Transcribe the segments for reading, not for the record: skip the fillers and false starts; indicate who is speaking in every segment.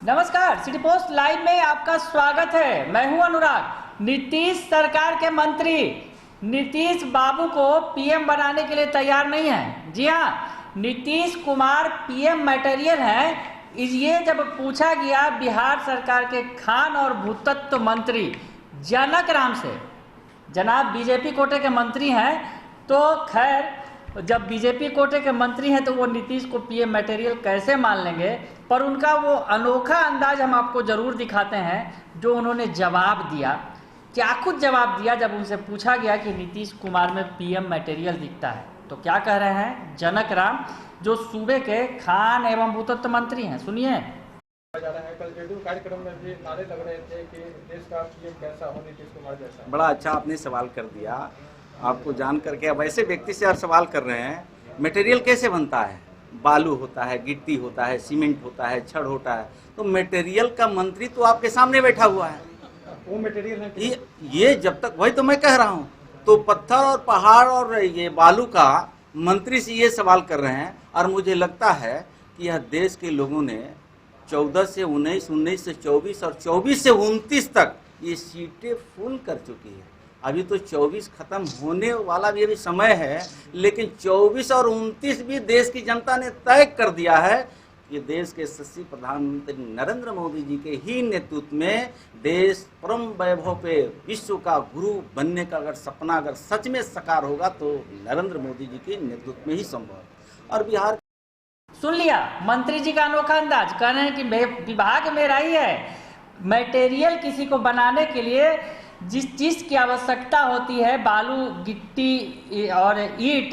Speaker 1: नमस्कार, city post live में आपका स्वागत है। मैं हूं अनुराग। नीतीश सरकार के मंत्री नीतीश बाबू को पीएम बनाने के लिए तैयार नहीं है। जी हां, नीतीश कुमार पीएम मटेरियल हैं। ये जब पूछा गया बिहार सरकार के खान और भूतत्व मंत्री जनक राम से, जनाब बीजेपी कोटे के मंत्री हैं, तो खैर जब बीजेपी कोटे के मंत्री हैं तो वो नीतीश को पीएम मटेरियल कैसे मान लेंगे। पर उनका वो अनोखा अंदाज हम आपको जरूर दिखाते हैं जो उन्होंने जवाब दिया। क्या कुछ जवाब दिया जब उनसे पूछा गया कि नीतीश कुमार में पीएम मटेरियल दिखता है। तो क्या कह रहे हैं जनक राम, जो सूबे के खान एवं भूतत्व मंत्री हैं। सुनिए।
Speaker 2: कल जेडीयू कार्यक्रम में भी नारे लग रहे थे कि देश का पीएम कैसा हो, नीतीश कुमार जैसा।
Speaker 3: बड़ा अच्छा आपने सवाल कर दिया। आपको जान करके अब ऐसे व्यक्ति से आप सवाल कर रहे हैं, मटेरियल कैसे बनता है? बालू होता है, गिट्टी होता है, सीमेंट होता है, छड़ होता है। तो मटेरियल का मंत्री तो आपके सामने बैठा हुआ है।
Speaker 2: वो मटेरियल है
Speaker 3: ये जब तक, वही तो मैं कह रहा हूँ। तो पत्थर और पहाड़ और ये बालू का मंत्री से ये सवाल कर रहे हैं। और मुझे लगता है कि यह देश के लोगों ने 14 से 19, 19 से 24 और 24 से 29 तक ये सीटें फुल कर चुकी है। अभी तो 24 खत्म होने वाला भी अभी समय है, लेकिन 24 और 29 भी देश की जनता ने तय कर दिया है कि देश के यशस्वी प्रधानमंत्री नरेंद्र मोदी जी के ही नेतृत्व में देश परम वैभव पे विश्व का गुरु बनने का अगर सपना अगर सच में साकार होगा तो नरेंद्र मोदी जी के नेतृत्व में ही संभव है। और बिहार
Speaker 1: सुन लिया मंत्री जी का अनोखा अंदाज। कह रहे हैं कि विभाग मेरा ही है। मटेरियल किसी को बनाने के लिए जिस चीज़ की आवश्यकता होती है, बालू, गिट्टी और ईंट,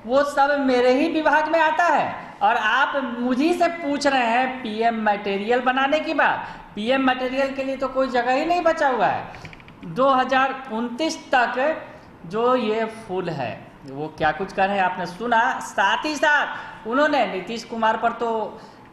Speaker 1: वो सब मेरे ही विभाग में आता है। और आप मुझी से पूछ रहे हैं पीएम मटेरियल बनाने की बात। पीएम मटेरियल के लिए तो कोई जगह ही नहीं बचा हुआ है। 2029 तक जो ये फुल है, वो क्या कुछ कर रहे हैं आपने सुना। साथ ही साथ उन्होंने नीतीश कुमार पर तो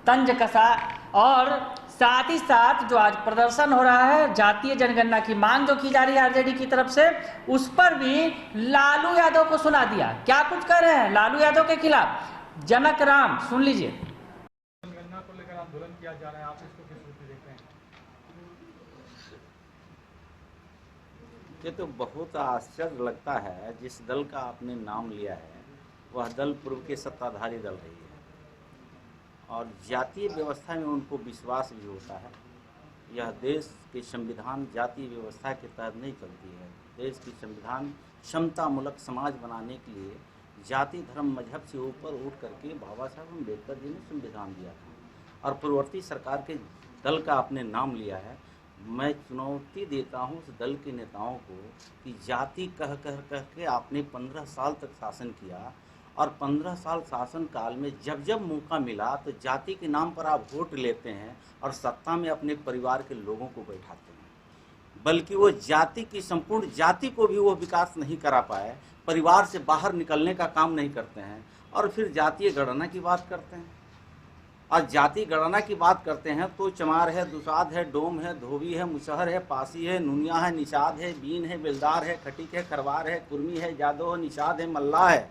Speaker 1: तंज कसा, और साथ ही साथ जो आज प्रदर्शन हो रहा है, जातीय जनगणना की मांग जो की जा रही है आरजेडी की तरफ से, उस पर भी लालू यादव को सुना दिया। क्या कुछ कर रहे हैं लालू यादव के खिलाफ जनक राम, सुन लीजिए।
Speaker 2: जनगणना को लेकर आंदोलन किया जा रहा है, आप इसको किस रूप में देखते हैं?
Speaker 3: ये तो बहुत आश्चर्य लगता है। जिस दल का आपने नाम लिया है वह दल पूर्व के सत्ताधारी दल रही है, और जातीय व्यवस्था में उनको विश्वास भी होता है। यह देश के संविधान जातीय व्यवस्था के तहत नहीं चलती है। देश की संविधान क्षमतामूलक समाज बनाने के लिए जाति, धर्म, मजहब से ऊपर उठ करके बाबा साहब अम्बेडकर जी ने संविधान दिया था। और पूर्ववर्ती सरकार के दल का आपने नाम लिया है। मैं चुनौती देता हूँ उस दल के नेताओं को कि जाति कह के आपने 15 साल तक शासन किया, और 15 साल शासन काल में जब जब मौका मिला तो जाति के नाम पर आप वोट लेते हैं और सत्ता में अपने परिवार के लोगों को बैठाते हैं। बल्कि वो जाति की, संपूर्ण जाति को भी वो विकास नहीं करा पाए, परिवार से बाहर निकलने का काम नहीं करते हैं, और फिर जातीय गणना की बात करते हैं। और जाति गणना की बात करते हैं तो चमार है, दुसाध है, डोम है, धोबी है, मुसहर है, पासी है, नुनिया है, निषाद है, बीन है, बेलदार है, खटिक है, खरवार है, कुर्मी है, जादव है, निषाद है, मल्ला है।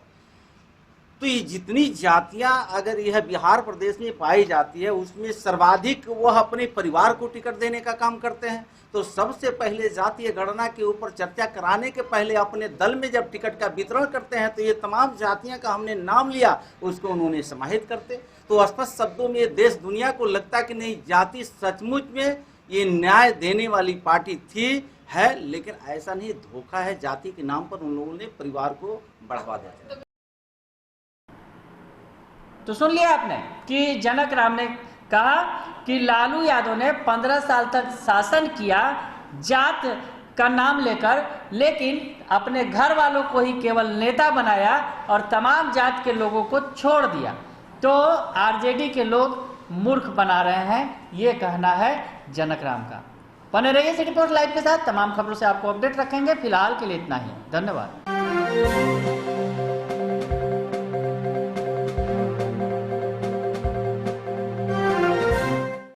Speaker 3: तो ये जितनी जातियां अगर यह बिहार प्रदेश में पाई जाती है, उसमें सर्वाधिक वह अपने परिवार को टिकट देने का काम करते हैं। तो सबसे पहले जातीय गणना के ऊपर चर्चा कराने के पहले अपने दल में जब टिकट का वितरण करते हैं तो ये तमाम जातियां का हमने नाम लिया, उसको उन्होंने समाहित करते। तो स्पष्ट शब्दों में देश दुनिया को लगता कि नहीं, जाति सचमुच में ये न्याय देने वाली पार्टी थी, है। लेकिन ऐसा नहीं, धोखा है। जाति के नाम पर उन लोगों ने परिवार को बढ़ावा दिया।
Speaker 1: तो सुन लिया आपने कि जनक राम ने कहा कि लालू यादव ने 15 साल तक शासन किया जात का नाम लेकर, लेकिन अपने घर वालों को ही केवल नेता बनाया और तमाम जात के लोगों को छोड़ दिया। तो आरजेडी के लोग मूर्ख बना रहे हैं, ये कहना है जनक राम का। बने रहिए सिटी पोस्ट लाइव के साथ। तमाम खबरों से आपको अपडेट रखेंगे। फिलहाल के लिए इतना ही। धन्यवाद।